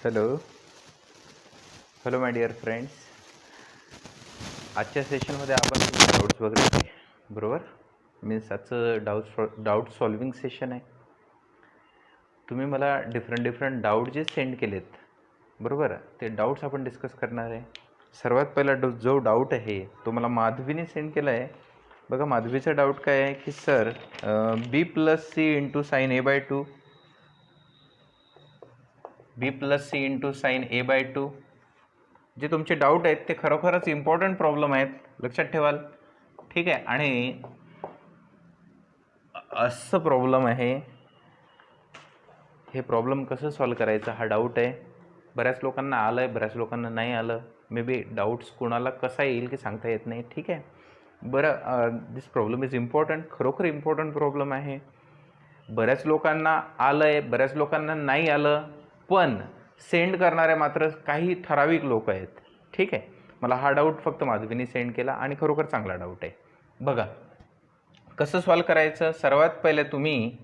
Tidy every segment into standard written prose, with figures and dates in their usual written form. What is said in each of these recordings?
Hello hello my dear friends. आजच्या सेशनमध्ये आपण डाऊट्स वगैरे बरोबर मीन्स आजचं डाऊट सॉल्विंग सेशन आहे. तुम्ही मला डिफरंट डाऊट जे सेंड केलेत बरोबर, ते डाऊट्स आपण डिस्कस करणार आहे. सर्वात पहिला जो डाऊट आहे तो मला माधवीने सेंड केला आहे. बघा, माधवीचा डाऊट काय आहे की sir B plus C into sine A by two, B plus C into sine A by two, जे तुमचे डाऊट आहेत ते खरोखरच इम्पॉर्टंट प्रॉब्लेम आहेत, लक्षात ठेवाल. ठीक आहे. आणि असं प्रॉब्लेम आहे, हे प्रॉब्लेम कसं सॉल्व करायचं हा डाऊट आहे. बऱ्याच लोकांना आलं आहे, बऱ्याच लोकांना नाही आलं. मे बी डाऊट्स कोणाला कसा येईल की सांगता येत नाही. ठीक आहे. बरं, दिस प्रॉब्लेम इज इम्पॉर्टंट, खरोखर इम्पॉर्टंट प्रॉब्लेम आहे. बऱ्याच लोकांना आलं आहे, बऱ्याच लोकांना नाही आलं, पण सेंड करणारे मात्र काही ठराविक लोक आहेत. ठीक आहे. मला हा डाऊट फक्त माधवीने सेंड केला आणि खरोखर चांगला डाऊट आहे. बघा कसं सॉल्व करायचं. सर्वात पहिले तुम्ही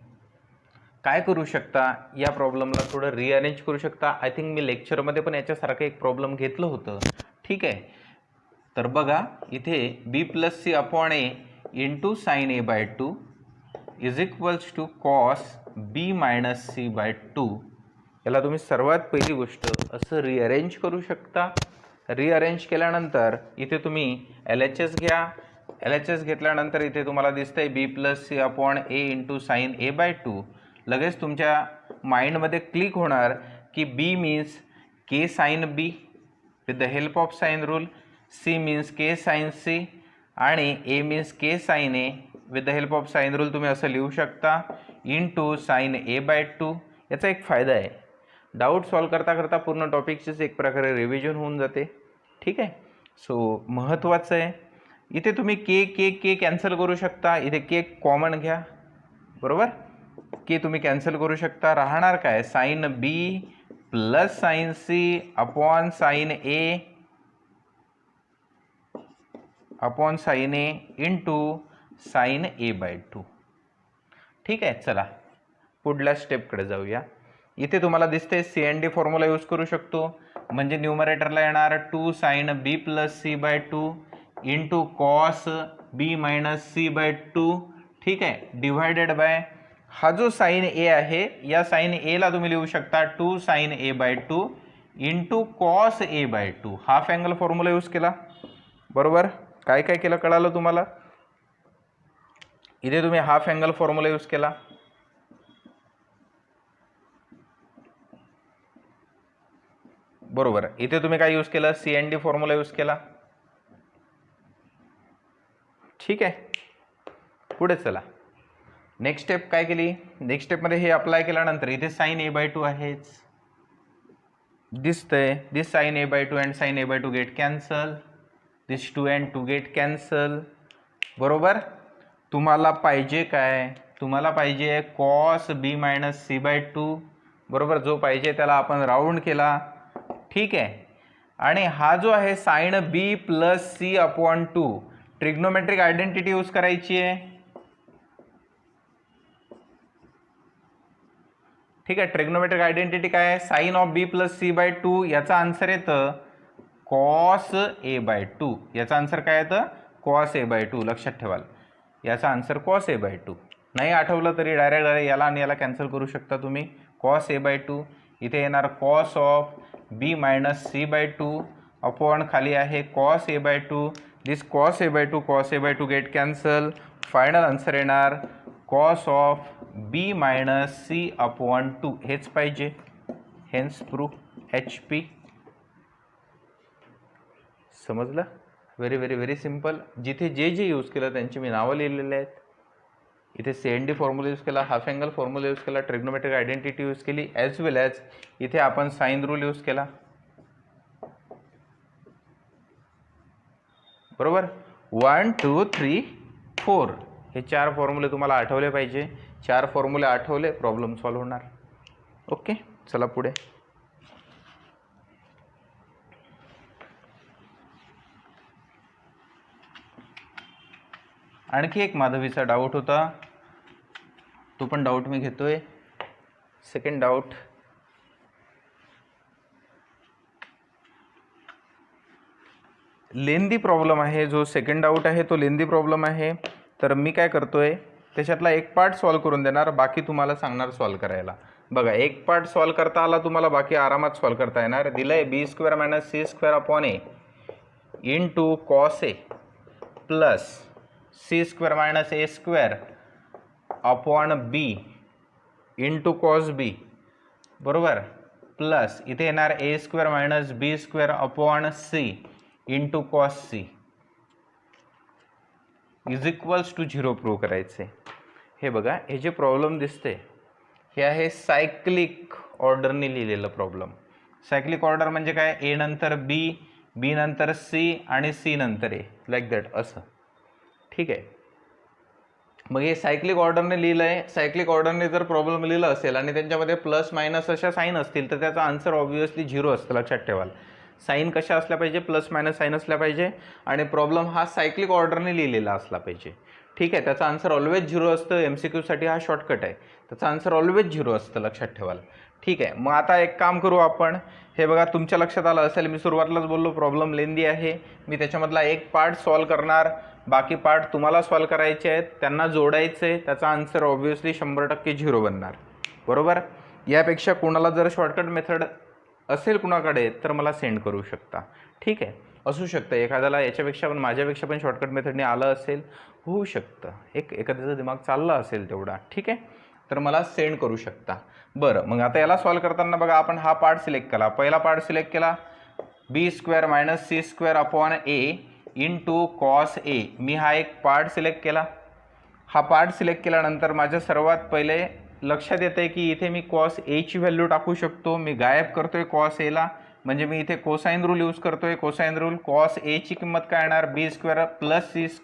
काय करू शकता, या प्रॉब्लेमला थोडं रिअरेंज करू शकता. आय थिंक मी लेक्चरमध्ये पण याच्यासारखं एक प्रॉब्लेम घेतलं होतं. ठीक आहे. तर बघा इथे B plus C upon A into sine A by two is equals to cos B minus C by two. याला तुम्ही सर्वात पहिली गोष्ट असं रिअरेंज करू शकता. रिअरेंज केल्यानंतर इथे तुम्ही LHS घ्या. LHS घेतल्यानंतर इथे तुम्हाला दिसतंय B plus C upon A into sine A by two. लगेच तुमच्या माइंडमध्ये क्लिक होणार की B means K sine B with the help of sine rule, C means K sine C आणि A means K sine A with the help of sine rule. तुम्ही असं लिहू शकता into sine A by two. याचा एक फायदा आहे, doubt solve करता करता पूर्ण टॉपिकचीच एक प्रकारे रिव्हिजन होऊन जाते. ठीक आहे. सो महत्त्वाचं आहे. इथे तुम्ही के के के कॅन्सल करू शकता. इथे के कॉमन घ्या. बरोबर, के तुम्ही कॅन्सल करू शकता. राहणार काय, sine B plus sine C upon sine A upon sine A into sine A by two. ठीक आहे. चला पुढल्या स्टेपकडे जाऊया. इथे तुम्हाला दिसते CND फॉर्म्युला यूज करू शकतो. म्हणजे न्यूमरेटरला येणार two sine B plus C by two into cos B minus C by two. ठीक आहे. डिवायडेड बाय हा जो साईन ए आहे, या साईन एला तुम्ही लिहू शकता two sine A by two into cos A by two. Half angle formula use केला. बरोबर, काय काय केलं कळालं तुम्हाला. इथे तुम्ही हाफ अँगल फॉर्म्युला यूज केला. बरोबर, इथे तुम्ही काय यूज केलं, CND फॉर्म्युला यूज केला. ठीक आहे. पुढे चला. नेक्स्ट स्टेप काय केली. नेक्स्ट स्टेपमध्ये हे अप्लाय केल्यानंतर इथे साईन ए बाय टू आहेच दिसतंय. This sine A by two and sine A by two get cancel. This 2 and 2 get cancel. बरोबर, तुम्हाला पाहिजे काय, तुम्हाला पाहिजे cos B minus C by two. बरोबर, जो पाहिजे त्याला आपण राऊंड केला. ठीक आहे. आणि हा जो आहे sine B plus C upon two, trigonometric identity use करायची आहे. ठीक आहे. ट्रिग्नोमेट्रिक आयडेंटिटी काय आहे, sine of B plus C by two. याचा आन्सर येतं कॉस ए बाय टू. याचा आन्सर काय येतं, कॉस ए बाय टू. लक्षात ठेवाल, याचा answer cos A by two. नाही आठवलं तरी डायरेक्ट याला आणि याला कॅन्सल करू शकता तुम्ही. कॉस ए बाय टू इथे येणार cos of B minus C by two upon खाली आहे cos A by two. This cos A by two, cos A by two get cancel. Final answer येणार cos of B minus C upon two. हेच पाहिजे. Hence proof HP. समजलं. Very very very simple. जिथे जे जे use केलं त्यांची मी नावं लिहिलेले आहेत. इथे CND फॉर्म्युला यूज केला, हाफ अँगल फॉर्म्युला यूज केला, ट्रिग्नोमेट्रिक आयडेंटिटी यूज केली, ॲज वेल ॲज इथे आपण साईन रूल यूज केला. बरोबर, 1 2 3 4 हे 4 फॉर्म्युले तुम्हाला आठवले पाहिजे. 4 फॉर्म्युले आठवले, प्रॉब्लेम सॉल्व्ह होणार. ओके, चला पुढे. आणखी एक माधवीचा डाऊट होता, तो पण डाऊट मी घेतोय. सेकंड डाऊट, लेंदी प्रॉब्लेम आहे, जो सेकंड डाऊट आहे तो लेंदी प्रॉब्लेम आहे. तर मी काय करतोय, त्याच्यातला एक पार्ट सॉल्व करून देणार, बाकी तुम्हाला सांगणार सॉल्व करायला. बघा, एक पार्ट सॉल्व करता आला तुम्हाला, बाकी आरामात सॉल्व करता येणार. दिलंय b² - c² a into cos A plus c² - a² upon B into cos B, बरोबर, प्लस इथे येणार a² - b² upon C into cos C is equals to 0 prove करायचे. हे बघा, हे जे प्रॉब्लेम दिसते हे आहे सायक्लिक ऑर्डरने लिहिलेलं प्रॉब्लेम. सायक्लिक ऑर्डर म्हणजे काय, ए नंतर बी, बी नंतर सी आणि सी नंतर ए, लाईक दॅट असं. ठीक आहे. मग हे सायक्लिक ऑर्डरने लिहिलं आहे. सायक्लिक ऑर्डरने जर प्रॉब्लेम लिहिलं असेल आणि त्यांच्यामध्ये प्लस मायनस अशा साईन असतील तर त्याचा आन्सर ऑब्व्हियसली 0 असतं, लक्षात ठेवाल. साईन कशा असल्या पाहिजे, प्लस मायनस साईन असल्या पाहिजे आणि प्रॉब्लेम हा सायक्लिक ऑर्डरने लिहिलेला असला पाहिजे. ठीक आहे. त्याचा आन्सर ऑलवेज 0 असतं. MCQसाठी हा शॉर्टकट आहे. त्याचा आन्सर ऑलवेज 0 असतं, लक्षात ठेवाल. ठीक आहे. मग आता एक काम करू आपण. हे बघा, तुमच्या लक्षात आलं असेल, मी सुरुवातीलाच बोललो प्रॉब्लेम लेंदी आहे. मी त्याच्यामधला एक पार्ट सॉल्व करणार, बाकी पार्ट तुम्हाला सॉल्व करायचे आहेत, त्यांना जोडायचे. त्याचा आन्सर ऑब्व्हियसली 100% 0 बनणार, बरोबर. यापेक्षा कोणाला जर शॉर्टकट मेथड असेल कुणाकडे तर मला सेंड करू शकता. ठीक आहे. असू शकतं एखाद्याला याच्यापेक्षा पण माझ्यापेक्षा पण शॉर्टकट मेथडने आलं असेल, होऊ शकतं. एखाद्याचा दिमाग चालला असेल तेवढा. ठीक आहे. तर मला सेंड करू शकता. बरं, मग आता याला सॉल्व करताना बघा, आपण हा पार्ट सिलेक्ट केला. पहिला पार्ट सिलेक्ट केला, b² - c² upon a into cos A. मी हा एक पार्ट सिलेक्ट केला. हा पार्ट सिलेक्ट केल्यानंतर माझ्या सर्वात पहिले लक्षात येतं आहे की इथे मी कॉस एची व्हॅल्यू टाकू शकतो. मी गायब करतोय कॉस एला, म्हणजे मी इथे कोसाईन रूल यूज करतोय. कोसाईन रूल, कॉस एची किंमत काय येणार, b² + c²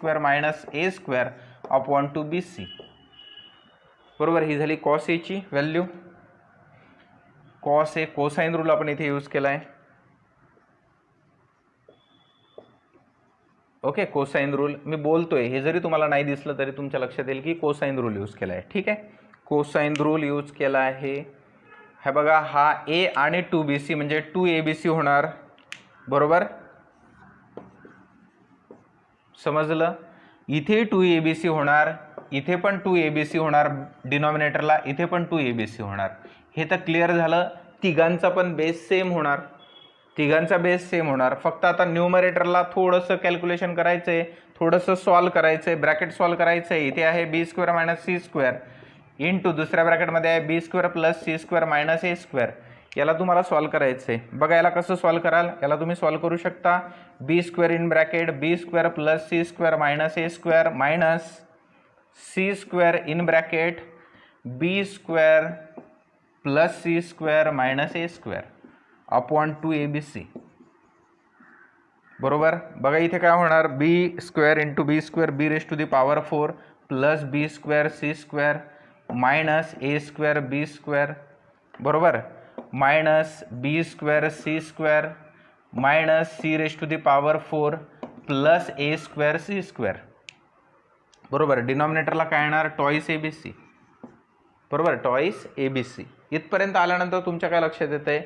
- a² upon two bc, बरोबर. ही झाली कॉस एची value. Cos A, cosine rule आपण इथे यूज केला आहे. ओके, कोसाईन रूल मी बोलतोय, हे जरी तुम्हाला नाही दिसलं तरी तुमच्या लक्षात येईल की कोसाईन रूल यूज केला आहे. ठीक आहे. कोसाईन रूल यूज केला आहे. हे बघा, हा ए आणि 2bc म्हणजे 2abc होणार, बरोबर. समजलं. इथे 2abc होणार, इथे पण 2abc होणार डिनॉमिनेटरला, इथे पण 2abc होणार. हे तर क्लिअर झालं. तिघांचा पण बेस सेम होणार, तिघांचा बेस सेम होणार. फक्त आता न्यूमरेटरला थोडंसं कॅल्क्युलेशन करायचं आहे, थोडंसं सॉल्व करायचं आहे, ब्रॅकेट सॉल्व करायचं आहे. इथे आहे b² - c² इंटू दुसऱ्या ब्रॅकेटमध्ये आहे b² + c² - a². याला तुम्हाला सॉल्व करायचं आहे. बघा, याला कसं सॉल्व कराल, याला तुम्ही सॉल्व करू शकता. b² in bracket b² + c² - a² minus c² in bracket b² + c² - a² upon 2abc, बरोबर. बघा, इथे काय होणार, b² into b² b⁴ plus b² c² minus a² b², बरोबर, minus b² c² minus c⁴ plus a² c², बरोबर. डिनॉमिनेटरला काय येणार, toys abc, बरोबर, टॉईस abc. इथपर्यंत आल्यानंतर तुमच्या काय लक्षात येतं आहे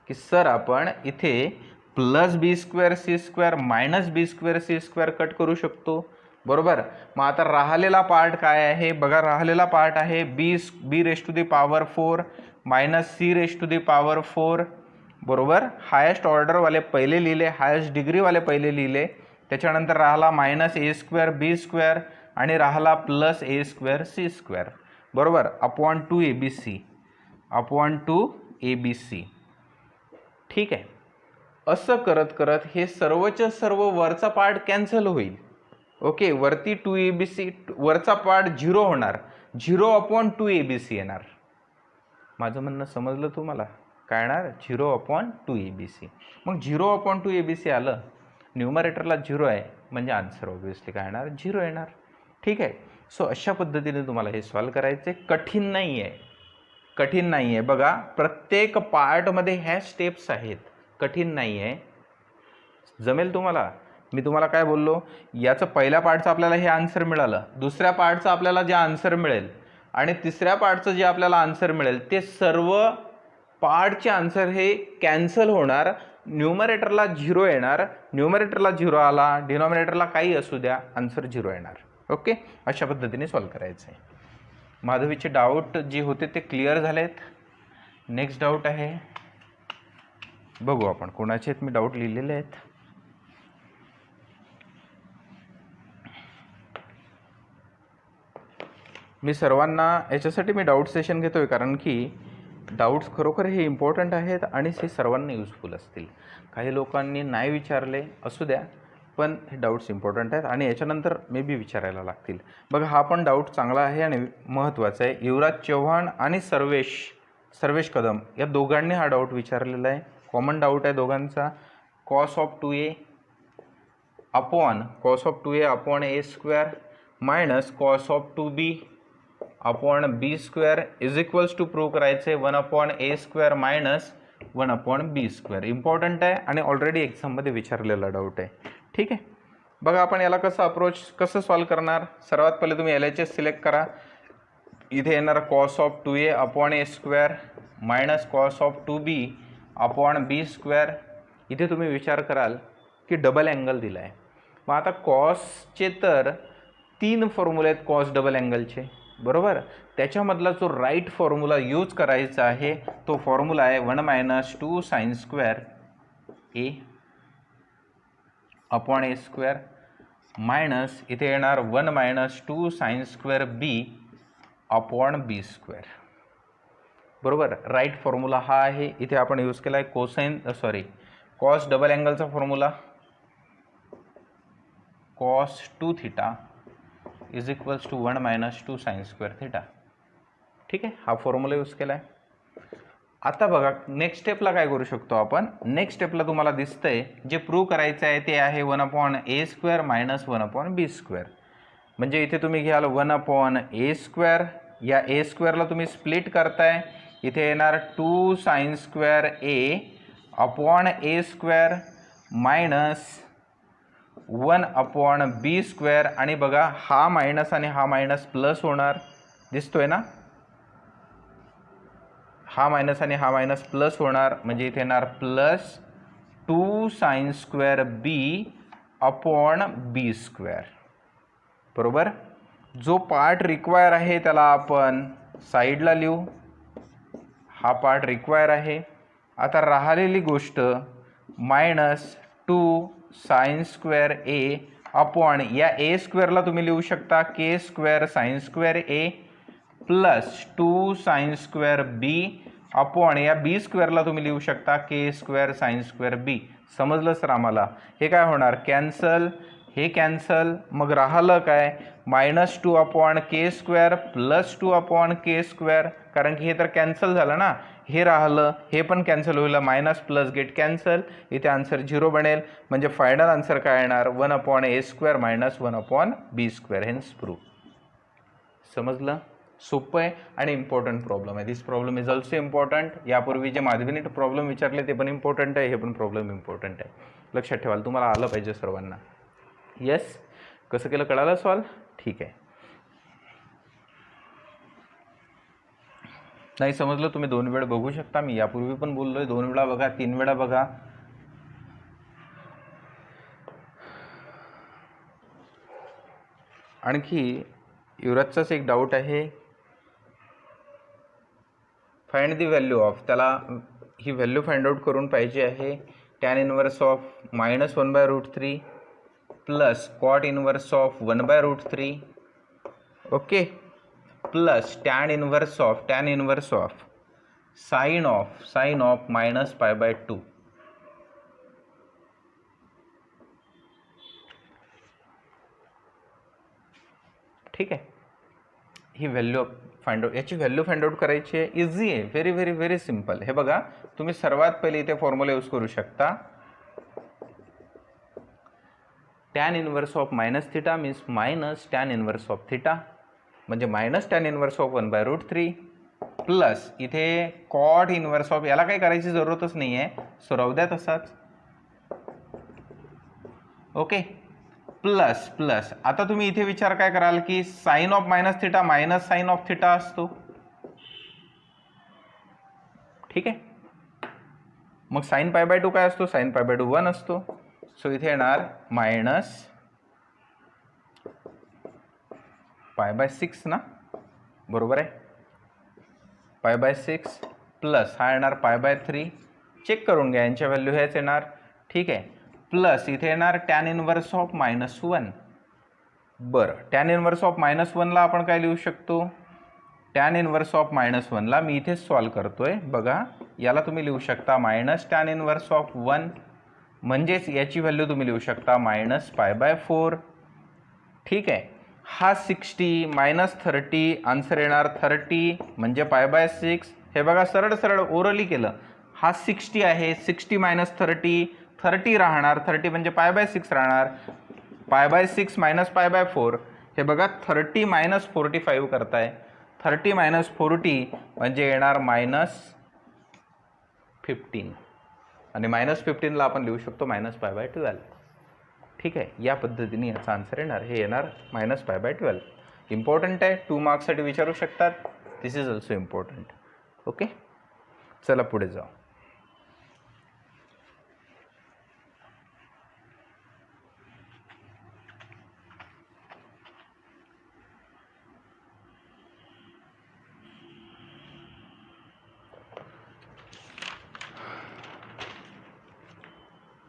की सर आपण इथे plus b² c² minus b² c² cut करू शकतो, बरोबर. मग आता राहिलेला पार्ट काय आहे, बघा, राहिलेला पार्ट आहे b⁴ मायनस c⁴, बरोबर. हायेस्ट ऑर्डरवाले पहिले लिहिले, हायेस्ट डिग्रीवाले पहिले लिहिले. त्याच्यानंतर राहिला मायनस a² b² आणि राहिला प्लस a² c², बरोबर, अपॉन 2abc, अपॉन 2abc. ठीक आहे. असं करत करत हे सर्वच्या सर्व वरचा पार्ट कॅन्सल होईल. ओके, वरती 2abc, वरचा पार्ट 0 होणार, 0 अपॉन 2abc येणार. माझं म्हणणं समजलं तुम्हाला, काय येणार, 0 अपॉन 2abc. मग 0 अपॉन 2abc आलं, न्यूमरेटरला 0 आहे म्हणजे आन्सर ऑब्व्हियसली काय येणार, 0 येणार. ठीक आहे. सो अशा पद्धतीने तुम्हाला हे सॉल्व करायचे. कठीण नाही आहे, कठीण नाही आहे. बघा, प्रत्येक पार्टमध्ये ह्या स्टेप्स आहेत, कठीण नाही आहे, जमेल तुम्हाला. मी तुम्हाला काय बोललो, याचं पहिल्या पार्टचं आपल्याला हे आन्सर मिळालं, दुसऱ्या पार्टचं आपल्याला जे आन्सर मिळेल आणि तिसऱ्या पार्टचं जे आपल्याला आन्सर मिळेल ते सर्व पार्टचे आन्सर हे कॅन्सल होणार, न्यूमरेटरला 0 येणार, न्यूमरेटरला 0 आला, डिनॉमिनेटरला काही असू द्या, आन्सर 0 येणार. ओके, अशा पद्धतीने सॉल्व करायचं आहे. माधवीचे डाऊट जे होते ते क्लिअर झालेत. नेक्स्ट डाऊट आहे, बघू आपण कोणाचे आहेत. मी डाऊट लिहिलेले आहेत. मी सर्वांना याच्यासाठी मी डाऊट सेशन घेतोय, कारण की डाऊट्स खरोखर हे इम्पॉर्टंट आहेत आणि हे सर्वांना युजफुल असतील. काही लोकांनी नाही विचारले असू द्या, पण हे डाऊट्स इम्पॉर्टंट आहेत आणि याच्यानंतर मे बी विचारायला लागतील. बघा, हा पण डाऊट चांगला आहे आणि महत्त्वाचा आहे. युवराज चव्हाण आणि सर्वेश कदम या दोघांनी हा डाऊट विचारलेला आहे. कॉमन डाऊट आहे दोघांचा. cos of 2a upon a square minus cos of 2b upon b square is equals to prove करायचे 1 upon a square minus 1 upon b square. Important आहे आणि ऑलरेडी एक्झाममध्ये विचारलेला डाऊट आहे. ठीक आहे, बघा आपण याला कसं सॉल्व करणार. सर्वात पहिले तुम्ही LHS सिलेक्ट करा. इथे येणार cos of 2a upon a square minus cos of 2b upon b square. इथे तुम्ही विचार कराल की डबल अँगल दिला आहे. मग आता कॉसचे तर 3 फॉर्म्युले आहेत कॉस डबल अँगलचे, बरोबर. त्याच्यामधला जो राईट फॉर्म्युला यूज करायचा आहे तो फॉर्म्युला आहे 1 minus 2 sine square a upon a square minus इथे येणार 1 minus 2 sine square b upon b square, बरोबर. राईट फॉर्म्युला हा आहे. इथे आपण यूज केला आहे कॉस डबल अँगलचा formula cos 2 theta is equals to 1 minus 2 sine square theta. ठीक आहे, हा फॉर्म्युला यूज केला आहे. आता बघा नेक्स्ट स्टेपला काय करू शकतो आपण. नेक्स्ट स्टेपला तुम्हाला दिसतंय जे प्रूव्ह करायचं आहे ते आहे 1 upon a square minus 1 upon b square. म्हणजे इथे तुम्ही घ्याल 1 अपॉन a स्क्वेअर, या a स्क्वेअरला तुम्ही स्प्लिट करताय. इथे येणार 2 sine square a upon a square minus 1 upon b square. आणि बघा हा मायनस आणि हा मायनस प्लस होणार, दिसतोय ना. हा मायनस आणि हा मायनस प्लस होणार, म्हणजे इथे येणार plus 2 sine square b upon b square, बरोबर. जो पार्ट रिक्वायर आहे त्याला आपण साईडला लिहू. हा पार्ट रिक्वायर आहे. आता राहिलेली गोष्ट minus 2 sine square a upon या a स्क्वेअरला तुम्ही लिहू शकता k square sine square a plus 2 sine square b upon या b स्क्वेअरला तुम्ही लिहू शकता k square sine square b. समजलं सर आम्हाला. हे काय होणार, कॅन्सल, हे कॅन्सल. मग राहिलं काय, minus 2 upon k square plus 2 upon k square, कारण की हे तर कॅन्सल झालं ना. हे राहिलं, हे पण कॅन्सल होईल, मायनस प्लस गेट कॅन्सल. इथे आन्सर 0 बनेल. म्हणजे फायनल आन्सर काय येणार 1 upon a square minus 1 upon b square. Hence prove. समजलं. सोपं आहे आणि इम्पॉर्टंट प्रॉब्लेम आहे. This problem is also important. यापूर्वी जे माधवीने प्रॉब्लेम विचारले ते पण इम्पॉर्टंट आहे, हे पण प्रॉब्लेम इम्पॉर्टंट आहे. लक्षात ठेवाल, तुम्हाला आलं पाहिजे सर्वांना. येस, कसं केलं कळालं सॉल्व. ठीक आहे. नाही समजलं तुम्ही 2 वेळा बघू शकता. मी यापूर्वी पण बोललोय, 2 वेळा बघा, 3 वेळा बघा. आणखी युवराजचाच एक डाऊट आहे. फाइंड दी व्हॅल्यू ऑफ, त्याला ही व्हॅल्यू फाइंड आउट करून पाहिजे आहे. Tan inverse of minus 1/√3 plus cot inverse of 1/√3 okay plus tan inverse of sine of minus π/2. ठीक आहे. ही व्हॅल्यू फाइंड आउट, याची व्हॅल्यू फाइंड आउट करायची आहे. इझी आहे, व्हेरी व्हेरी व्हेरी सिम्पल. हे बघा, तुम्ही सर्वात पहिले इथे फॉर्म्युला यूज करू शकता. Tan inverse of minus theta means minus tan inverse of theta, म्हणजे minus tan inverse of 1/√3 plus इथे कॉट इनवर्स ऑफ, याला काही करायची जरूरतच नाही आहे, सो राहू द्या तसाच. ओके प्लस आता तुम्ही इथे विचार काय कराल की sine of minus theta minus sine of theta असतो. ठीक आहे. मग साईन पाय बाय 2 काय असतो, साईन पाय बाय 2 1 असतो. सो इथे येणार मायनस पाय बाय 6 ना, बरोबर आहे, पाय बाय 6 प्लस हा येणार पाय बाय 3, चेक करून घ्या यांच्या व्हॅल्यू हेच येणार, ठीक आहे, प्लस इथे येणार टॅन इनवर्स ऑफ -1. बरं, टॅन इनवर्स ऑफ -1ला आपण काय लिहू शकतो, टॅन इनवर्स ऑफ -1ला मी इथेच सॉल्व करतोय बघा, याला तुम्ही लिहू शकता मायनस टॅन इनवर्स ऑफ 1, म्हणजेच याची व्हॅल्यू तुम्ही लिहू शकता -π/4, ठीक आहे. हा 60 -30 आन्सर येणार 30 म्हणजे π/6. हे बघा सरळ सरळ ओरली केलं, हा 60 आहे, 60 - 30 30 राहणार, 30 म्हणजे π/6 राहणार, π/6 - π/4. हे बघा 30 - 45 करताय, 30 - 40 म्हणजे येणार -15 आणि -15ला आपण लिहू शकतो -π/12. ठीक आहे, या पद्धतीने याचा आन्सर येणार, हे येणार -π/12. इम्पॉर्टंट आहे, 2 मार्क्ससाठी विचारू शकतात, दिस इज ऑल्सो इम्पॉर्टंट. ओके, चला पुढे जाऊ.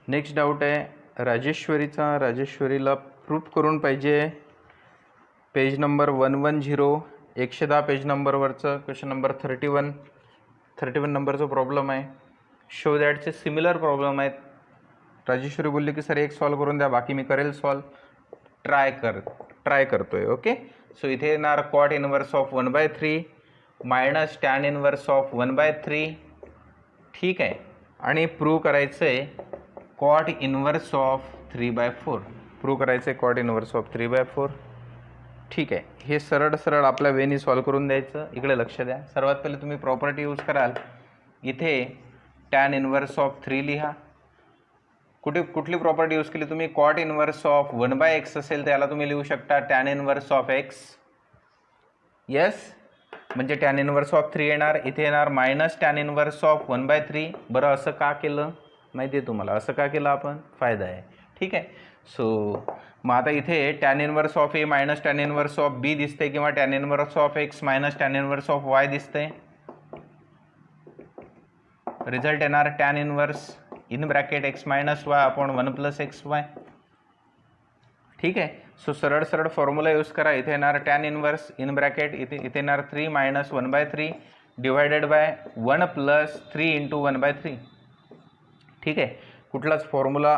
नेक्स्ट डाऊट आहे राजेश्वरीचा. राजेश्वरीला प्रूफ करून पाहिजे, पेज नंबर 110, 110 पेज नंबरवरचं क्वेश्चन नंबर 31 नंबरचा प्रॉब्लेम आहे. शो दॅटचे सिमिलर प्रॉब्लेम आहेत. राजेश्वरी बोलली की सर एक सॉल्व करून द्या, बाकी मी करेल सॉल्व, ट्राय करतोय. ओके, सो इथे येणार cot inverse of 1/3 minus tan inverse of 1/3, ठीक आहे, आणि प्रूव्ह करायचं आहे कॉट इनवर्स ऑफ 3/4. प्रूव्ह करायचं आहे कॉट इनवर्स ऑफ 3/4. ठीक आहे, हे सरळ सरळ आपल्या वेनी सॉल्व करून द्यायचं. इकडे लक्ष द्या, सर्वात पहिले तुम्ही प्रॉपर्टी यूज कराल, इथे टॅन इनवर्स ऑफ 3 लिहा. कुठली प्रॉपर्टी यूज केली तुम्ही, कॉट इनवर्स ऑफ 1/x असेल तर याला तुम्ही लिहू शकता tan inverse of x. Yes, म्हणजे टॅन इनवर्स ऑफ 3 येणार, इथे येणार मायनस टॅन इनवर्स ऑफ 1/3. बरं, असं का केलं माहिती आहे तुम्हाला, असं का केलं आपण, फायदा आहे. ठीक आहे, सो मग आता इथे tan inverse of a minus tan inverse of b दिसते, किंवा tan inverse of x minus tan inverse of y दिसते. रिझल्ट येणार tan inverse in bracket x minus y upon 1 + xy. ठीक आहे, सो सरळ सरळ फॉर्म्युला यूज करा. इथे येणार टॅन इनवर्स इन ब्रॅकेट इथे येणार 3 - 1/3 डिवायडेड बाय 1 + 3 × 1/3. ठीक आहे, कुठलाच फॉर्म्युला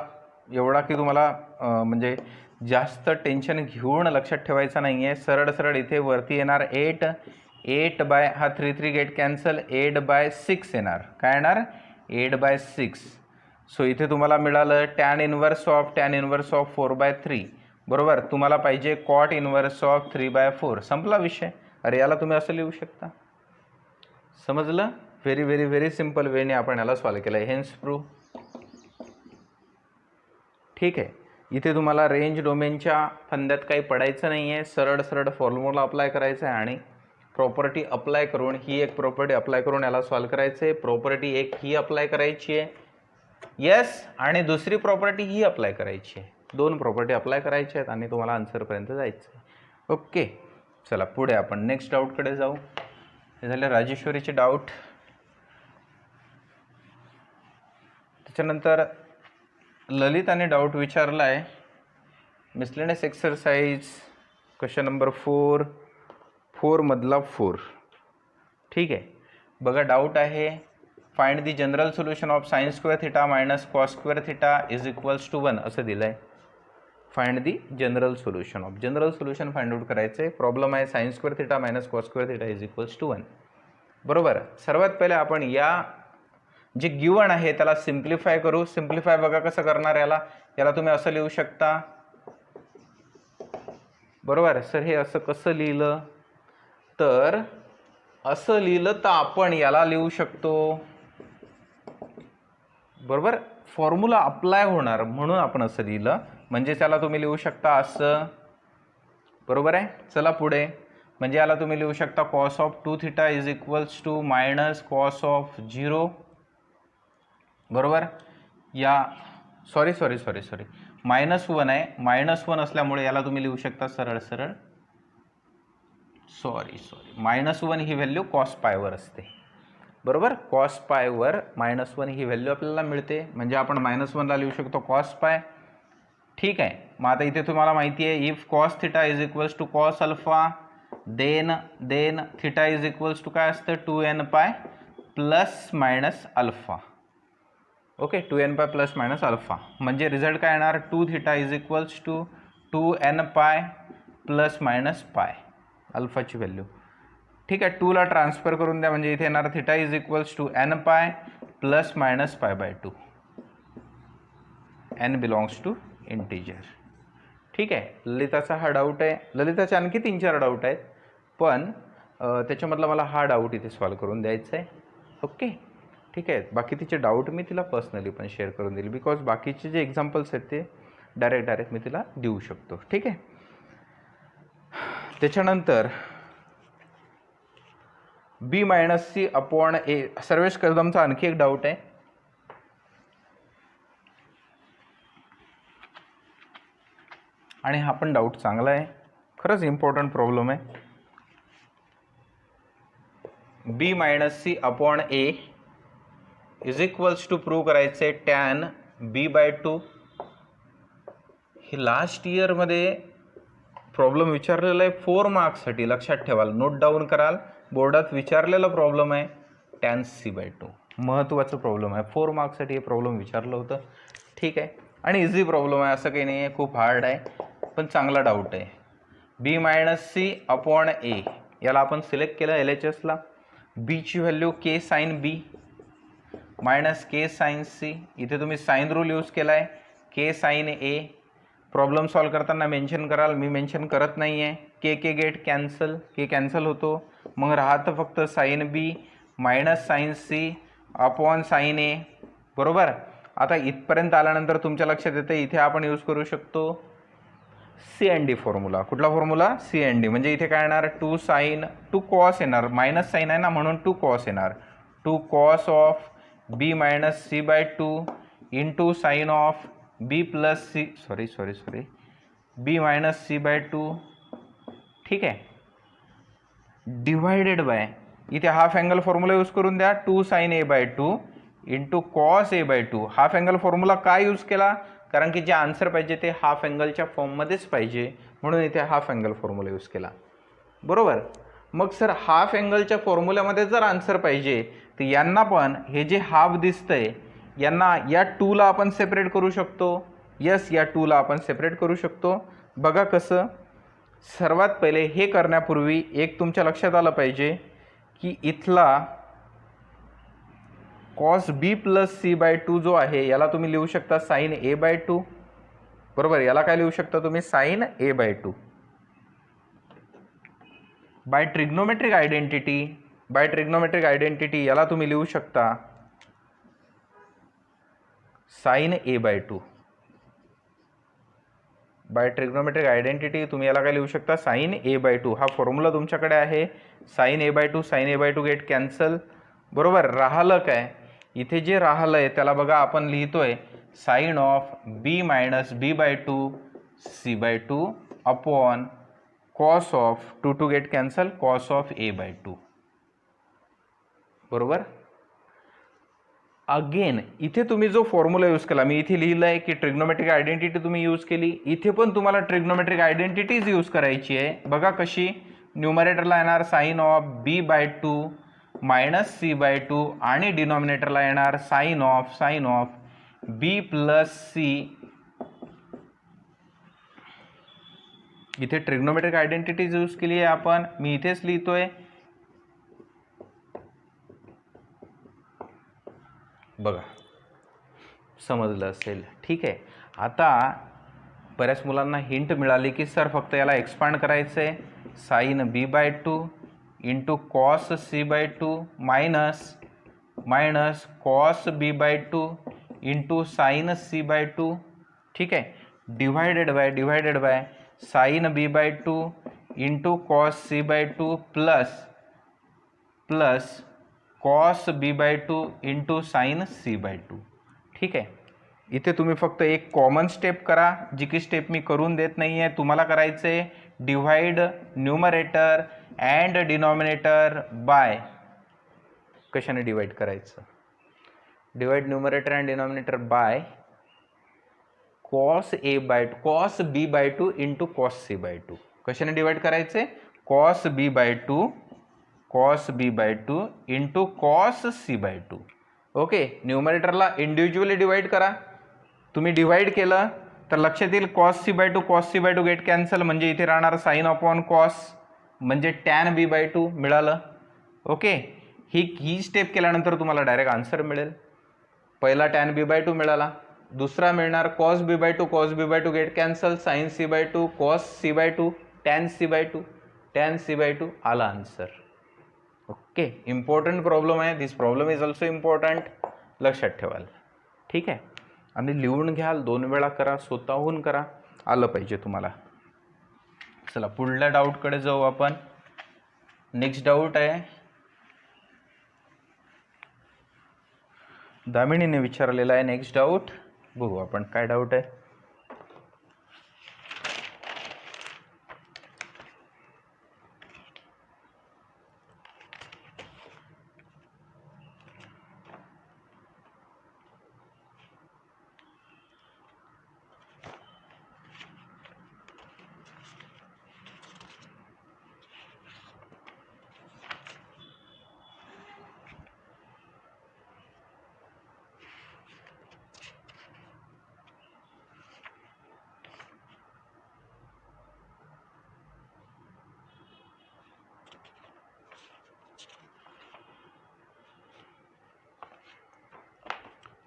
एवढा की तुम्हाला म्हणजे जास्त टेन्शन घेऊन लक्षात ठेवायचं नाही आहे. सरळ सरळ इथे वरती येणार 8 बाय हा 3 गेट कॅन्सल, 8/6 येणार. काय येणार, 8/6. सो इथे तुम्हाला मिळालं टॅन इनवर्स ऑफ 4/3. बरोबर, तुम्हाला पाहिजे कॉट इनवर्स ऑफ 3/4. संपला विषय. अरे याला तुम्ही असं लिहू शकता, समजलं. व्हेरी व्हेरी व्हेरी सिम्पल वेने आपण याला सॉल्व केलं आहे. Hence prove. ठीक आहे, इथे तुम्हाला रेंज डोमेनच्या फंद्यात काही पडायचं नाही आहे. सरळ सरळ फॉर्म्युला अप्लाय करायचा आहे आणि प्रॉपर्टी अप्लाय करून, ही एक प्रॉपर्टी अप्लाय करून याला सॉल्व करायचं आहे. प्रॉपर्टी एक ही अप्लाय करायची आहे, येस, आणि दुसरी प्रॉपर्टी ही अप्लाय करायची आहे. 2 प्रॉपर्टी अप्लाय करायच्या आहेत आणि तुम्हाला आन्सरपर्यंत जायचं आहे. ओके, चला पुढे आपण नेक्स्ट डाऊटकडे जाऊ. हे झाले राजेश्वरीचे डाऊट. त्याच्यानंतर ललिताने डाऊट विचारला आहे, मिसलेनियस एक्सरसाइज क्वेश्चन नंबर 4 मधला 4. ठीक आहे, बघा डाऊट आहे, find the general solution of sin² θ minus cos² θ is equals to 1 असं दिलं आहे. Find the general solution find out करायचं आहे. प्रॉब्लेम आहे sin² θ minus cos² θ is equals to 1. बरोबर, सर्वात पहिले आपण या जे गिवन आहे त्याला सिम्प्लिफाय करू. सिम्प्लिफाय बघा कसं करणार, याला तुम्ही असं लिहू शकता. बरोबर सर, हे असं कसं लिहिलं, तर असं लिहिलं तर आपण याला लिहू शकतो. बरोबर, फॉर्म्युला अप्लाय होणार म्हणून आपण असं लिहिलं, म्हणजे त्याला तुम्ही लिहू शकता असं. बरोबर आहे, चला पुढे. म्हणजे याला तुम्ही लिहू शकता cos of 2θ is equals to minus cos of 0. बरोबर. या सॉरी -1 आहे. -1 असल्यामुळे याला तुम्ही लिहू शकता सरळ -1 ही व्हॅल्यू कॉस पायवर असते. बरोबर. कॉस पायवर -1 ही व्हॅल्यू आपल्याला मिळते, म्हणजे आपण -1ला लिहू शकतो कॉस पाय. ठीक आहे. मग आता इथे तुम्हाला माहिती आहे if cos theta is equals to cos alpha then theta is equals to काय असतं 2n पाय plus minus alpha. Okay, 2n पाय प्लस मायनस अल्फा म्हणजे रिझल्ट काय येणार 2 theta is equals to 2n पाय प्लस मायनस पाय अल्फाची व्हॅल्यू. ठीक आहे. 2ला ट्रान्सफर करून द्या म्हणजे इथे येणार theta is equals to n pi plus minus pi by 2. n belongs to integer. ठीक आहे. ललिताचा हा डाऊट आहे. ललिताचे आणखी 3-4 डाऊट आहेत, पण त्याच्यामधला मला हा डाऊट इथे सॉल्व करून द्यायचा आहे. ओके. ठीक आहे. बाकी तिचे डाऊट मी तिला पर्सनली पण शेअर करून देईल, बिकॉज बाकीचे जे एक्झाम्पल्स आहेत ते डायरेक्ट मी तिला देऊ शकतो. ठीक आहे. त्याच्यानंतर B-C/A सर्वेश कदमचा आणखी एक डाऊट आहे. आणि हा पण डाऊट चांगला आहे, खरंच इम्पॉर्टंट प्रॉब्लेम आहे. B-C/A is equals to prove करायचे tan B/2. हे लास्ट इयरमध्ये प्रॉब्लेम विचारलेला आहे 4 मार्क्ससाठी, लक्षात ठेवाल, नोट डाऊन कराल. बोर्डात विचारलेला प्रॉब्लेम आहे tan C/2. महत्त्वाचं प्रॉब्लेम आहे, 4 मार्क्ससाठी हे प्रॉब्लेम विचारलं होतं. ठीक आहे. आणि इझी प्रॉब्लेम आहे, असं काही नाही आहे खूप हार्ड आहे, पण चांगला डाऊट आहे. B-C/A याला आपण सिलेक्ट केलं LHSला. बीची value K sin B minus K sin C. इथे तुम्ही साइन रूल यूज केला आहे. K sin A problem solve करताना मेन्शन कराल, मी मेन्शन करत नाही आहे. K get cancel, K cancel होतो, मग राहतं फक्त sine B minus sine C upon sine A. बरोबर. आता इथपर्यंत आल्यानंतर तुमच्या लक्षात येतं इथे आपण यूज करू शकतो C&D फॉर्म्युला. कुठला फॉर्म्युला C&D. म्हणजे इथे काय येणार 2 कॉस येणार, मायनस साइन आहे ना म्हणून 2 कॉस येणार. 2 cos of B minus C/2 into sine of B plus C B minus C/2. ठीक आहे. डिवायडेड बाय इथे हाफ अँगल फॉर्म्युला यूज करून द्या 2 sin A/2 into cos A/2. Half angle formula काय यूज केला, कारण की जे आन्सर पाहिजे ते हाफ अँगलच्या फॉर्ममध्येच पाहिजे, म्हणून इथे हाफ अँगल फॉर्म्युला यूज केला. बरोबर. मग सर हाफ अँगलच्या फॉर्म्युल्यामध्ये जर आन्सर पाहिजे तर यांना पण हे जे हाफ दिसतंय यांना या 2ला आपण सेपरेट करू शकतो. यस, या 2ला आपण सेपरेट करू शकतो. बघा कसं. सर्वात पहिले हे करण्यापूर्वी एक तुमच्या लक्षात आलं पाहिजे की इथला कॉस B प्लस C/2 जो आहे याला तुम्ही लिहू शकता साइन A/2. बरोबर. याला काय लिहू शकता तुम्ही sign A/2. Bye trigonometric identity याला तुम्ही लिहू शकता sign A/2. Bye trigonometric identity तुम्ही याला काय लिहू शकता साइन A/2. हा फॉर्म्युला तुमच्याकडे आहे. Sine A/2 get cancel. बरोबर. राहिलं काय इथे जे राहिलं आहे त्याला बघा आपण लिहितोय sine of B minus B/2 C/2 upon cos of 2 get cancel cos of A/2. बरोबर. अगेन इथे तुम्ही जो फॉर्म्युला यूज केला, मी इथे लिहिलं आहे की ट्रिग्नोमेट्रिक आयडेंटिटी तुम्ही यूज केली, इथे पण तुम्हाला ट्रिग्नोमेट्रिक आयडेंटिटीज यूज करायची आहे. बघा कशी. न्यूमरेटरला येणार sine of B/2 minus C/2 आणि डिनॉमिनेटरला येणार sine of B plus C. इथे ट्रिग्नोमेट्रिक आयडेंटिटीज यूज केली आहे आपण, मी इथेच लिहितोय. बघा समजलं असेल. ठीक आहे. आता बऱ्याच मुलांना हिंट मिळाली की सर फक्त याला एक्सपांड करायचं आहे. Sine B/2 into cos C/2 minus cos B/2 into sine C/2. ठीक आहे. Divided by sine B/2 into cos C/2 plus cos B/2 into sine C/2. ठीक आहे. इथे तुम्ही फक्त एक कॉमन स्टेप करा, जी की स्टेप मी करून देत नाही आहे. तुम्हाला करायचं आहे divide numerator and denominator by, कशाने डिवाइड करायचं, divide numerator and denominator by cos A by cos B by 2 into cos C by 2. कशाने डिवाइड करायचे, cos B by 2 into cos C by 2. Okay. न्यूमरेटरला इंडिव्हिज्युअली डिवाइड करा. तुम्ही divide केलं तर लक्षात येईल cos C by 2 get cancel, म्हणजे इथे राहणार साइन अपॉन कॉस, म्हणजे टॅन बी बाय 2 मिळालं. ओके. ही स्टेप केल्यानंतर तुम्हाला डायरेक्ट आन्सर मिळेल. पहिला टॅन बी बाय 2 मिळाला, दुसरा मिळणार cos B by 2 get cancel, sine C by 2, cos C by 2, tan C by 2 आला आन्सर. ओके. इम्पॉर्टंट प्रॉब्लेम आहे. This problem is also important, लक्षात ठेवाल. ठीक आहे. आणि लिहून घ्याल, 2 वेळा करा, स्वतःहून करा, आलं पाहिजे तुम्हाला. चला पुढल्या डाऊटकडे जाऊ आपण. नेक्स्ट डाऊट आहे दामिनीने विचारलेला आहे. नेक्स्ट डाऊट बघू आपण काय डाऊट आहे.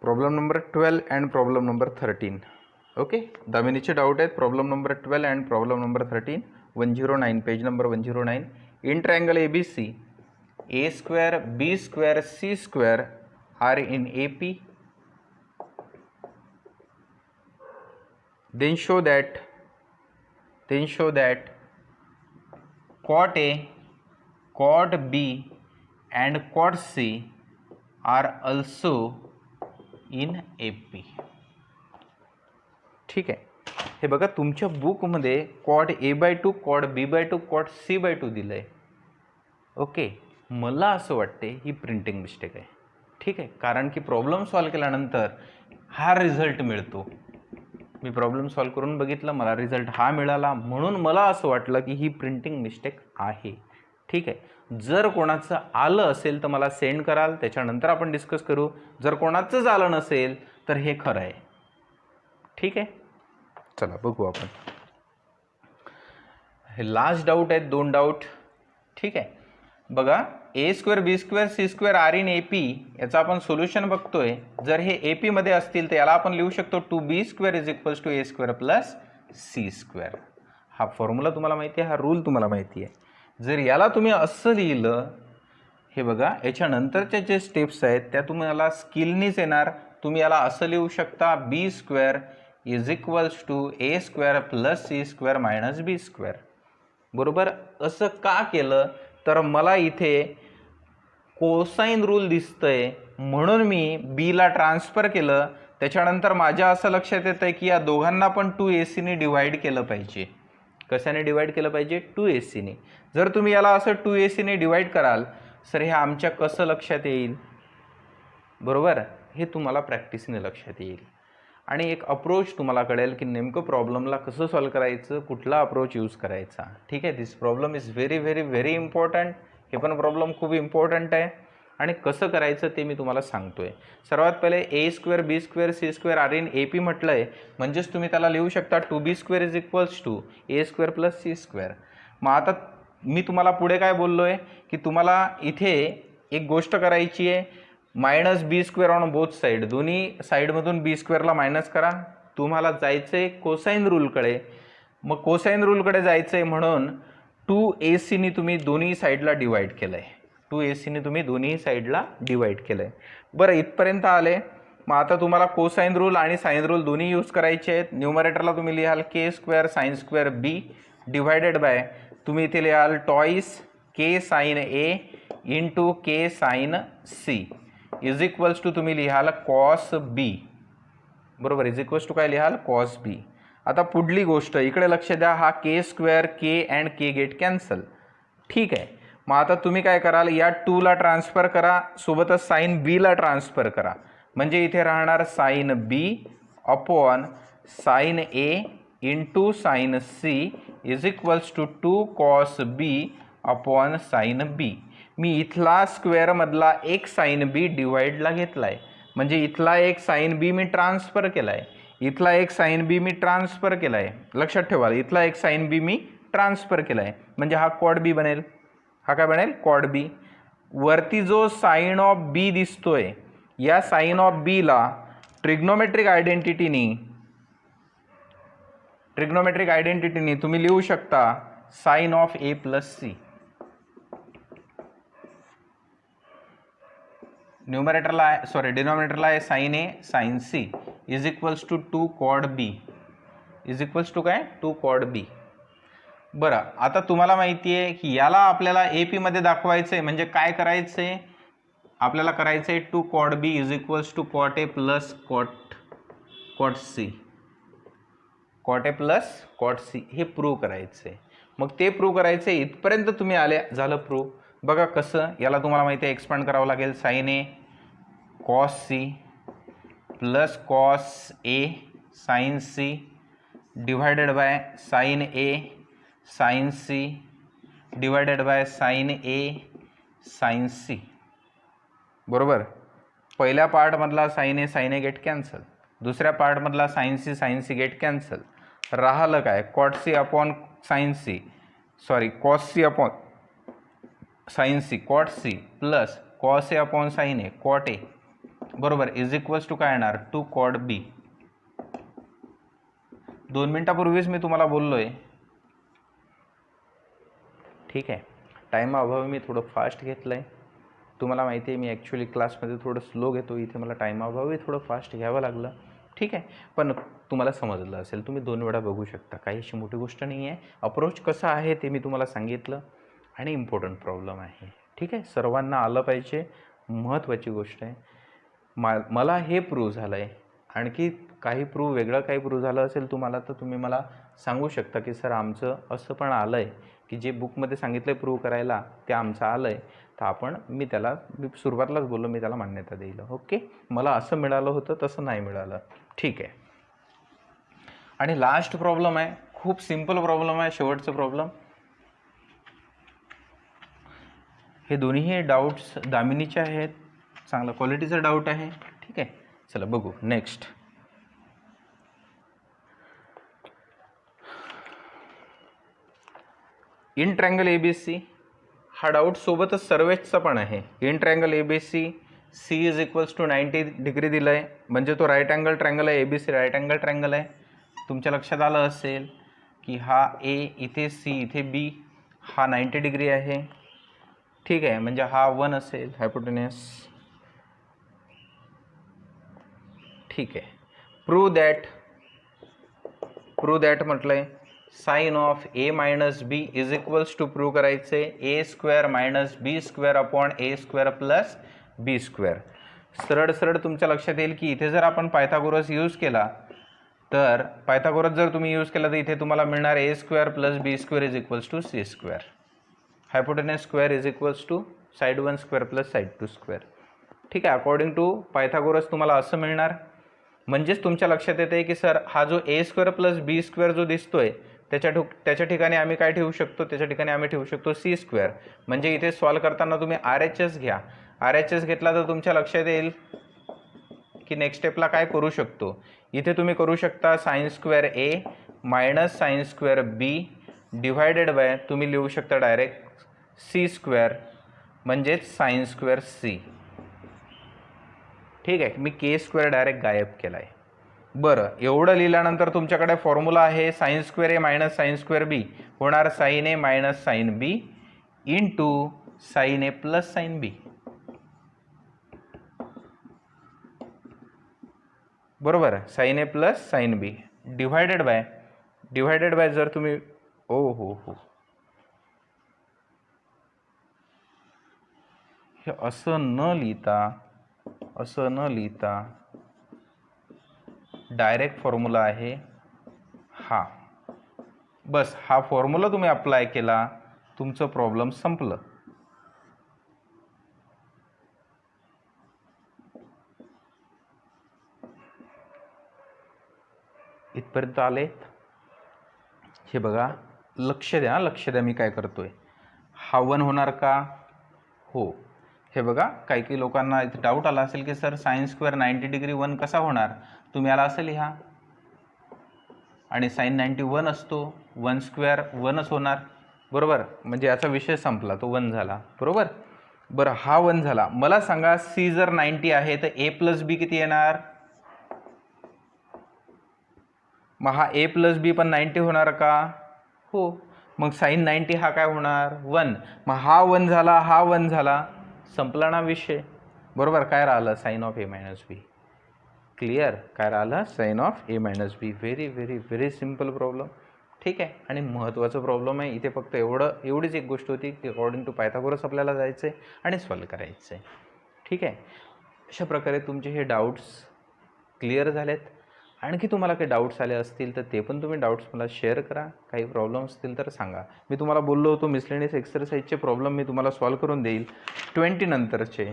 Problem number 12 and problem number 13. Okay. दामिनीचे डाऊट आहेत. Problem number 12 and problem number 13. 109 page number 109. In triangle ABC, A square, B square, C square are in AP. Then show that cot A, cot B and cot C are also in AP. ठीक आहे. हे बघा तुमच्या बुकमध्ये cot A by 2, cot B by 2, cot C by 2 दिलं आहे. Okay. मला असं वाटते ही प्रिंटिंग मिस्टेक आहे. ठीक आहे. कारण की प्रॉब्लेम सॉल्व केल्यानंतर हा रिझल्ट मिळतो. मी प्रॉब्लेम सॉल्व करून बघितलं, मला रिझल्ट हा मिळाला, म्हणून मला असं वाटलं की ही प्रिंटिंग मिस्टेक आहे. ठीक आहे. जर कोणाचं आलं असेल तर मला सेंड कराल, त्याच्यानंतर आपण डिस्कस करू. जर कोणाचंच आलं नसेल तर हे खरं आहे. ठीक आहे. चला बघू आपण. हे लास्ट डाऊट आहेत, 2 डाऊट. ठीक आहे. बघा A square B square C square are in AP, याचं आपण सोल्युशन बघतोय. जर हे AP मध्ये असतील तर याला आपण लिहू शकतो 2B square is equals to A square plus C square. हा फॉर्म्युला तुम्हाला माहिती आहे, हा रूल तुम्हाला माहिती आहे. जर याला तुम्ही असं लिहिलं, हे बघा याच्यानंतरच्या जे स्टेप्स आहेत त्या तुम्हाला स्किलनीच येणार. तुम्ही याला असं लिहू शकता B square is equals to A square plus C square minus B square. बरोबर. असं का केलं तर मला इथे कोसाइन रूल दिसतंय म्हणून मी बीला ट्रान्सफर केलं. त्याच्यानंतर माझ्या असं लक्षात येतं की या दोघांना पण 2AC ने डिवाइड केलं पाहिजे. कशाने डिवाइड केलं पाहिजे, 2AC ने. जर तुम्ही याला असं 2AC ने डिवाइड कराल सर हे आमच्या कसं लक्षात येईल, बरोबर. हे तुम्हाला प्रॅक्टिसने लक्षात येईल आणि एक अप्रोच तुम्हाला कळेल की नेमकं प्रॉब्लेमला कसं सॉल्व करायचं, कुठला अप्रोच यूज करायचा. ठीक आहे. This problem is very very very important. हे पण प्रॉब्लेम खूप इम्पॉर्टंट आहे आणि कसं करायचं ते मी तुम्हाला सांगतोय. सर्वात पहिले A square B square C square are in AP म्हटलं आहे, म्हणजेच तुम्ही त्याला लिहू शकता 2B square is equals to A square plus C square. मग आता मी तुम्हाला पुढे काय बोललो आहे की तुम्हाला इथे एक गोष्ट करायची आहे, minus B square on both side. दोन्ही साईडमधून B स्क्वेअरला मायनस करा. तुम्हाला जायचं आहे कोसाइन रूलकडे. मग कोसाइन रूलकडे जायचं आहे म्हणून 2AC ने तुम्ही दोन्ही साईडला डिवाइड केलं आहे. 2AC ने तुम्ही दोन्ही साईडला डिवाइड केलं आहे. बरं इथपर्यंत आले. मग आता तुम्हाला कोसाइन रूल आणि साइन रूल दोन्ही यूज करायचे आहेत. न्यूमरेटरला तुम्ही लिहाल K square sine square B divided by तुम्ही इथे लिहाल twice K sine A into K sine C is equals to तुम्ही लिहाल कॉस B बरोबर, इज इक्वल्स टू काय लिहाल, कॉस बी. आता पुढली गोष्ट इकडे लक्ष द्या, हा K square K and K get cancel. ठीक आहे, मग आता तुम्ही काय कराल, या 2ला ट्रान्सफर करा, सोबतच साईन बीला ट्रान्सफर करा. म्हणजे इथे राहणार sine B upon sine A into sine C is equals to 2 cos B upon sine B. मी इथला स्क्वेअरमधला एक साईन बी डिवाइडला घेतला आहे, म्हणजे इथला एक साईन बी मी ट्रान्सफर केला आहे, इथला एक साईन बी मी ट्रान्सफर केला आहे. लक्षात ठेवा, इथला एक साईन बी मी ट्रान्सफर केला आहे, म्हणजे हा कॉड बी बनेल. हा काय बनेल, कॉड बी. वरती जो साईन ऑफ बी दिसतोय, या साईन ऑफ बीला ट्रिग्नोमेट्रिक आयडेंटिटीनी तुम्ही लिहू शकता sine of A plus C. न्यूमरेटरला आहे, सॉरी डिनॉमिनेटरला आहे sine A sine C is equals to 2 cod B, is equals to काय, 2 कॉड बी. बरं, आता तुम्हाला माहिती आहे की याला आपल्याला ए पी मध्ये दाखवायचं आहे, म्हणजे काय करायचं आहे, आपल्याला करायचं आहे 2 cod B is equals to cot A plus cot C, cot A plus cot C, हे प्रूव्ह करायचं आहे. मग ते प्रूव्ह करायचं आहे, इथपर्यंत तुम्ही आले, झालं प्रूव्ह. बघा कसं, याला तुम्हाला माहिती आहे एक्सपांड करावं लागेल, sine A cos C plus cos A sine C divided by sine A sine C divided by sine A sine C. बरोबर, पहिल्या पार्टमधला साईन ए गेट कॅन्सल, दुसऱ्या पार्टमधला साईन सी गेट कॅन्सल. राहिलं काय, cot C upon sine C, sorry cos C upon sine C cot C plus cos A upon sine A cot A. बरोबर, is equals to काय येणार, 2 cot बी. 2 मिनिटापूर्वीच मी तुम्हाला बोललोय. ठीक आहे, टाईम अभावी मी थोडं फास्ट घेतलं आहे. तुम्हाला माहिती आहे मी ॲक्च्युली क्लासमध्ये थोडं स्लो घेतो, इथे मला टाईम अभावी थोडं फास्ट घ्यावं लागलं. ठीक आहे, पण तुम्हाला समजलं असेल, तुम्ही 2 वेळा बघू शकता, काही अशी मोठी गोष्ट नाही आहे. अप्रोच कसं आहे ते मी तुम्हाला सांगितलं, आणि इम्पॉर्टंट प्रॉब्लेम आहे. ठीक आहे, सर्वांना आलं पाहिजे, महत्त्वाची गोष्ट आहे. मला हे प्रूव्ह झालं आहे, आणखी काही प्रूव्ह, वेगळं काही प्रूव्ह झालं असेल तुम्हाला, तर तुम्ही मला सांगू शकता की सर आमचं असं पण आलं आहे, की जे बुकमध्ये सांगितलं आहे प्रूव्ह करायला ते आमचं आलं आहे, तर मी सुरुवातीलाच बोललो मी त्याला मान्यता देईल. ओके, मला असं मिळालं होतं, तसं नाही मिळालं. ठीक आहे, आणि लास्ट प्रॉब्लेम आहे, खूप सिम्पल प्रॉब्लेम आहे, शेवटचं प्रॉब्लेम. हे दोन्ही डाऊट्स दामिनीचे आहेत, चांगला क्वालिटीचा डाऊट आहे. ठीक आहे, चला बघू नेक्स्ट. इन ट्रायंगल ABC, हा डाऊट सोबतच सर्वेचा पण आहे. In triangle ABC C is equals to 90 degree दिलं आहे, म्हणजे तो राईट अँगल ट्रायंगल आहे. ABC राईट अँगल ट्रायंगल आहे. तुमच्या लक्षात आलं असेल की हा A इथे, C इथे, B, हा 90 डिग्री आहे. ठीक आहे, म्हणजे हा 1 असेल हायपोटेनस. ठीक आहे, प्रूव्ह दॅट म्हटलंय sine of A minus B is equals to prove करायचे A square minus B square upon A square plus B square. सरळ सरळ तुमच्या लक्षात येईल की इथे जर आपण पायथागोरस यूज केला, तर पायथागोरस जर तुम्ही यूज केला तर इथे तुम्हाला मिळणार A square plus B square is equals to C square. Hypotenuse square is equals to side 1 square plus side 2 square. ठीक आहे, अकॉर्डिंग टू पायथागोरस तुम्हाला असं मिळणार. म्हणजेच तुमच्या लक्षात येते की सर हा जो ए स्क्वेअर प्लस बी स्क्वेअर जो दिसतोय त्याच्या ठिकाणी आम्ही काय ठेवू शकतो, त्याच्या ठिकाणी आम्ही ठेवू शकतो सी स्क्वेअर. म्हणजे इथे सॉल्व करताना तुम्ही RHS घ्या. RHS घेतला तर तुमच्या लक्षात येईल की नेक्स्ट स्टेपला काय करू शकतो. इथे तुम्ही करू शकता sine square A minus sine square B divided by तुम्ही लिहू शकता डायरेक्ट सी स्क्वेअर म्हणजेच साइन स्क्वेअर सी. ठीक आहे, मी के स्क्वेअर डायरेक्ट गायब केला आहे. बरं, एवढं लिहिल्यानंतर तुमच्याकडे फॉर्म्युला आहे sine square A minus sine square B होणार sine A minus sine B into sine A plus sine B. बरोबर, sine A plus sine B divided by जर तुम्ही हो हे असं न लिहिता डायरेक्ट फॉर्म्युला आहे हा. बस हा फॉर्म्युला तुम्ही अप्लाय केला, तुमचं प्रॉब्लेम संपलं. इथपर्यंत आलेत? हे बघा, लक्ष द्या, लक्ष द्या मी काय करतोय. हा 1 होणार का? हो. हे बघा, काही लोकांना इथे डाऊट आला असेल की सर साइन स्क्वेअर 90 डिग्री 1 कसा होणार? तुम्ही याला असं लिहा, आणि साइन 90 1 असतो, 1 स्क्वेअर 1च होणार, बरोबर. म्हणजे याचा विषय संपला, तो 1 झाला, बरोबर. बरं, हा 1 झाला. मला सांगा, सी जर 90 आहे तर ए प्लस बी किती येणार? मग हा ए प्लस बी पण 90 होणार का? हो. मग साइन 90 हा काय होणार? 1. मग हा 1 झाला, हा 1 झाला, संपला ना विषय, बरोबर. काय राहिलं? Sine of A minus B. Clear? काय राहिलं? Sine of A minus B. Very very very simple problem. ठीक आहे. आणि महत्त्वाचं प्रॉब्लेम आहे. इथे फक्त एवढीच एक गोष्ट होती की अकॉर्डिंग टू पायथागोरस आपल्याला जायचं आहे आणि सॉल्व करायचं आहे. ठीक आहे. अशा प्रकारे तुमचे हे डाऊट्स क्लिअर झालेत. आणखी तुम्हाला काही डाऊट्स आले असतील तर ते पण तुम्ही डाऊट्स मला शेअर करा. काही प्रॉब्लेम असतील तर सांगा. मी तुम्हाला बोललो होतो मिसलेनियस एक्सरसाइजचे प्रॉब्लेम मी तुम्हाला सॉल्व करून देईल 20 नंतरचे,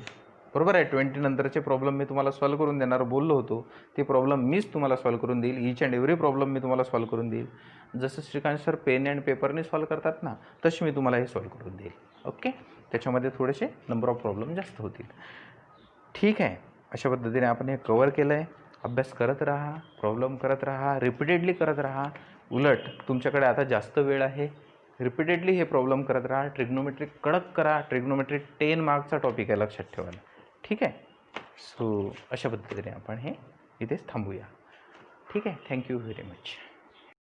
बरोबर आहे. 20 नंतरचे प्रॉब्लेम मी तुम्हाला सॉल्व करून देणार बोललो होतो. ते प्रॉब्लेम मीच तुम्हाला सॉल्व करून देईल. ईच अँड एव्हरी प्रॉब्लेम मी तुम्हाला सॉल्व करून देईल. जसं श्रीकांत सर पेन अँड पेपरने सॉल्व करतात ना, तशी मी तुम्हाला हे सॉल्व करून देईल. ओके. त्याच्यामध्ये थोडेसे नंबर ऑफ प्रॉब्लेम जास्त होतील. ठीक आहे. अशा पद्धतीने आपण हे कवर केलं आहे. अभ्यास करत राहा, प्रॉब्लेम करत राहा, रिपीटेडली करत राहा. उलट तुमच्याकडे आता जास्त वेळ आहे. रिपीटेडली हे प्रॉब्लेम करत राहा. ट्रिग्नोमेट्री कडक करा. ट्रिग्नोमेट्री 10 मार्कचा टॉपिक आहे, लक्षात ठेवा. ठीक आहे. सो अशा पद्धतीने आपण हे इथेच थांबूया. ठीक आहे. Thank you very much.